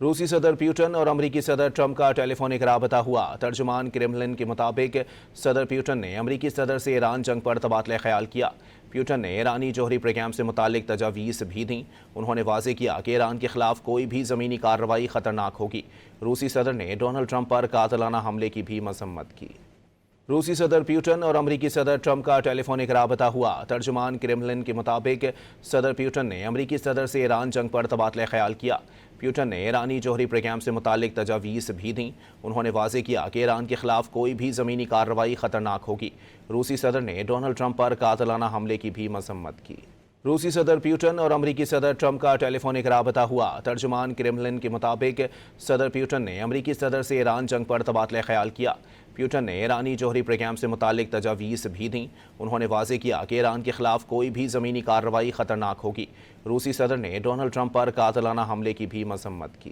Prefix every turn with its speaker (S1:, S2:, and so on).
S1: روسی صدر پیوٹن اور امریکی صدر ٹرمپ کا ٹیلی فونک رابطہ ہوا۔ ترجمان کرملن کے مطابق صدر پیوٹن نے امریکی صدر سے ایران جنگ پر تبادلہ خیال کیا۔ پیوٹن نے ایرانی جوہری پروگرام سے متعلق تجاویز بھی دیں۔ انہوں نے واضح کیا کہ ایران کے خلاف کوئی بھی زمینی کارروائی خطرناک ہوگی۔ روسی صدر نے ڈونلڈ ٹرمپ پر قاتلانہ حملے کی بھی مذمت کی۔ روسی صدر پیوٹن اور امریکی صدر ٹرمپ کا ٹیلی فونک رابطہ ہوا۔ ترجمان کرملن کے مطابق صدر پیوٹن نے امریکی صدر سے ایران جنگ پر تبادلہ خیال کیا۔ پیوٹن نے ایرانی جوہری پروگرام سے متعلق تجاویز بھی دیں۔ انہوں نے واضح کیا کہ ایران کے خلاف کوئی بھی زمینی کارروائی خطرناک ہوگی۔ روسی صدر نے ڈونلڈ ٹرمپ پر قاتلانہ حملے کی بھی مذمت کی۔ روسی صدر پیوٹن اور امریکی صدر ٹرمپ کا ٹیلی فونک رابطہ ہوا۔ ترجمان کرملن کے مطابق صدر پیوٹن نے امریکی صدر سے ایران جنگ پر تبادلہ خیال کیا۔ پیوٹن نے ایرانی جوہری پروگرام سے متعلق تجاویز بھی دیں۔ انہوں نے واضح کیا کہ ایران کے خلاف کوئی بھی زمینی کارروائی خطرناک ہوگی۔ روسی صدر نے ڈونلڈ ٹرمپ پر قاتلانہ حملے کی بھی مذمت کی۔